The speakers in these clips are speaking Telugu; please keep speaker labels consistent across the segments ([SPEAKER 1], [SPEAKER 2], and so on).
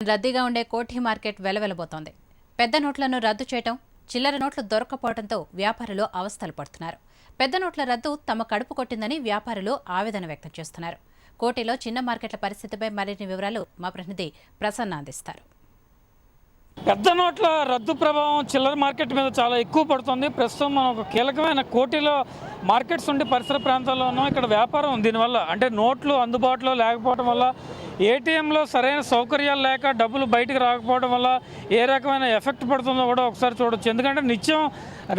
[SPEAKER 1] రద్దీగా ఉండే కోఠి మార్కెట్ వెలవెలబోతోంది. పెద్ద నోట్లను రద్దు చేయడం, చిల్లర నోట్లు దొరక్కపోవడంతో వ్యాపారులు అవస్థలు పడుతున్నారు. పెద్ద నోట్ల రద్దు తమ కడుపు కొట్టిందని వ్యాపారులు ఆవేదన వ్యక్తం చేస్తున్నారు. కోఠిలో చిన్న మార్కెట్ల పరిస్థితిపై మరిన్ని వివరాలు మా ప్రతినిధి ప్రసన్న అందిస్తారు.
[SPEAKER 2] పెద్ద నోట్ల రద్దు ప్రభావం చిల్లర మార్కెట్ మీద చాలా ఎక్కువ పడుతుంది. ప్రస్తుతం మనం ఒక కీలకమైన కోటిలో మార్కెట్స్ ఉండి పరిసర ప్రాంతాల్లో ఉన్నాం. ఇక్కడ వ్యాపారం దీనివల్ల అంటే నోట్లు అందుబాటులో లేకపోవడం వల్ల, ఏటీఎంలో సరైన సౌకర్యాలు లేక డబ్బులు బయటకు రాకపోవడం వల్ల ఏ రకమైన ఎఫెక్ట్ పడుతుందో కూడా ఒకసారి చూడొచ్చు. ఎందుకంటే నిత్యం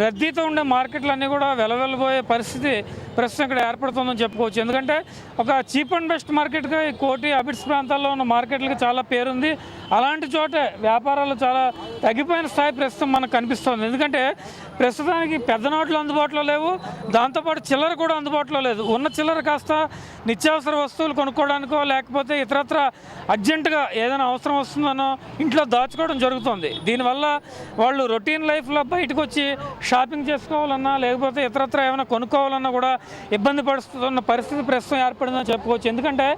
[SPEAKER 2] రద్దీతో ఉండే మార్కెట్లన్నీ కూడా వెలవెలబోయే పరిస్థితి ప్రస్తుతం ఇక్కడ ఏర్పడుతుందని చెప్పుకోవచ్చు. ఎందుకంటే ఒక చీప్ అండ్ బెస్ట్ మార్కెట్గా ఈ కోటి అబిడ్స్ ప్రాంతాల్లో ఉన్న మార్కెట్లకి చాలా పేరుంది. అలాంటి చోటే వ్యాపారాలు చాలా తగ్గిపోయిన స్థాయి ప్రస్తుతం మనకు కనిపిస్తుంది. ఎందుకంటే ప్రస్తుతానికి పెద్ద నోట్లు అందుబాటులో లేవు, దాంతోపాటు చిల్లర కూడా అందుబాటులో లేదు. ఉన్న చిల్లర కాస్త నిత్యావసర వస్తువులు కొనుక్కోవడానికో లేకపోతే ఇతరత్ర అర్జెంటుగా ఏదైనా అవసరం వస్తుందనో ఇంట్లో దాచుకోవడం జరుగుతుంది. దీనివల్ల వాళ్ళు రొటీన్ లైఫ్లో బయటకు వచ్చి షాపింగ్ చేసుకోవాలన్నా లేకపోతే ఇతరత్ర ఏమైనా కొనుక్కోవాలన్నా కూడా ఇబ్బంది పడుతున్న పరిస్థితి ప్రస్తుతం ఏర్పడిందని చెప్పుకోవచ్చు. ఎందుకంటే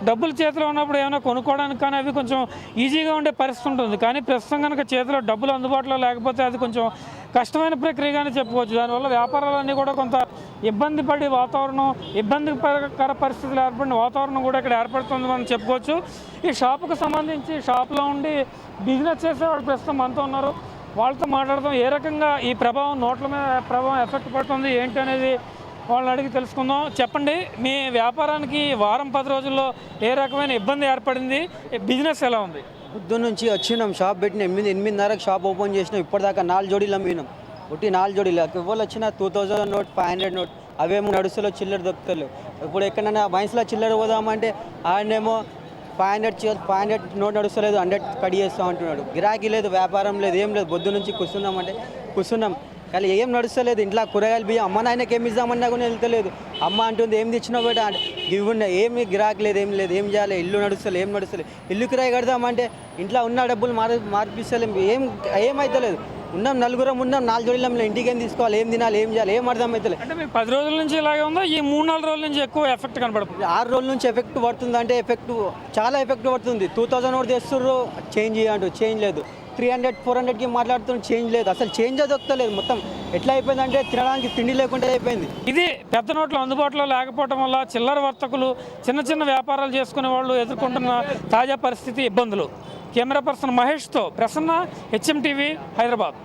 [SPEAKER 2] డబ్బులు చేతిలో ఉన్నప్పుడు ఏమైనా కొనుక్కోవడానికి కానీ అవి కొంచెం ఈజీగా ఉండే పరిస్థితి ఉంటుంది. కానీ ప్రస్తుతం కనుక చేతిలో డబ్బులు అందుబాటులో లేకపోతే అది కొంచెం కష్టమైన ప్రక్రియగానే చెప్పుకోవచ్చు. దానివల్ల వ్యాపారాలన్నీ కూడా కొంత ఇబ్బంది పడి ఇబ్బందికర పరిస్థితులు ఏర్పడిన వాతావరణం కూడా ఇక్కడ ఏర్పడుతుంది మనం చెప్పుకోవచ్చు. ఈ షాపుకు సంబంధించి షాప్లో ఉండి బిజినెస్ చేసేవాళ్ళు ప్రస్తుతం మనతో ఉన్నారు. వాళ్ళతో మాట్లాడదాం. ఏ రకంగా ఈ ప్రభావం నోట్ల మీద ప్రభావం ఎఫెక్ట్ పడుతుంది ఏంటి అనేది వాళ్ళని అడిగి తెలుసుకుందాం. చెప్పండి, మీ వ్యాపారానికి వారం 10 రోజుల్లో ఏ రకమైన ఇబ్బంది ఏర్పడింది? బిజినెస్ ఎలా ఉంది?
[SPEAKER 3] పొద్దున్న నుంచి వచ్చినాం, షాప్ పెట్టిన 8:30కి షాప్ ఓపెన్ చేసినాం. ఇప్పటిదాకా 4 జోడీలు అమ్మినాం. ఒకటి 4 జోడీలు. ఎవరు వచ్చినా 2000 నోట్, 500 నోట్ అవేమో నడుస్తులో చిల్లర దొరుకుతలేవు. ఇప్పుడు ఎక్కడైనా మైన్స్లో చిల్లర పోదామంటే ఆయనేమో 500 నోట్ నడుస్తలేదు, 100 కడి చేస్తాం అంటున్నాడు. గిరాకీ లేదు, వ్యాపారం లేదు, ఏం లేదు. పొద్దు నుంచి కూర్చున్నాం కానీ ఏం నడుస్తలేదు. ఇంట్లో కూరగాయలు బియ్యం అమ్మ నాయనకి ఏమి ఇద్దామన్నా కూడా వెళ్తలేదు. అమ్మ అంటుంది ఏం తెచ్చినా కూడా ఇవి ఉన్నాయి, ఏమి గిరాకీ లేదు, ఏం చేయాలి, ఇల్లు నడుస్తలేదు, ఏం నడుస్తలేదు. ఇల్లు కిరాయి కడదామంటే ఇంట్లో ఉన్న డబ్బులు మార్పిస్తలేం, ఏమైతలేదు. ఉన్నాం, నలుగురం ఉన్నాం, 4 జోడీలు ఇంటికి ఏం తీసుకోవాలి, ఏం తినాలి, ఏం చేయాలి, ఏం అర్థం అవుతలేదు.
[SPEAKER 2] అంటే మీకు 10 రోజుల నుంచి ఇలాగే ఉందా? ఈ 3-4 రోజుల నుంచి ఎక్కువ ఎఫెక్ట్ కనపడుతుంది?
[SPEAKER 3] 6 రోజుల నుంచి ఎఫెక్ట్ పడుతుంది. అంటే చాలా ఎఫెక్ట్ పడుతుంది. 2000 నోట్ తెస్తుర్రు, చేంజ్ అంటూ చేంజ్ లేదు. 300-400కి మాట్లాడుతున్న చేంజ్ లేదు. అసలు చేంజ్ దొరకలేదు. మొత్తం ఎట్లా అయిపోయిందంటే తినడానికి తిండి లేకుండా అయిపోయింది.
[SPEAKER 2] ఇది పెద్ద నోట్లు అందుబాటులో లేకపోవడం వల్ల చిల్లర వర్తకులు, చిన్న వ్యాపారాలు చేసుకునే వాళ్ళు ఎదుర్కొంటున్న తాజా పరిస్థితి, ఇబ్బందులు. కెమెరా పర్సన్ మహేష్తో ప్రసన్న, HM టీవీ, హైదరాబాద్.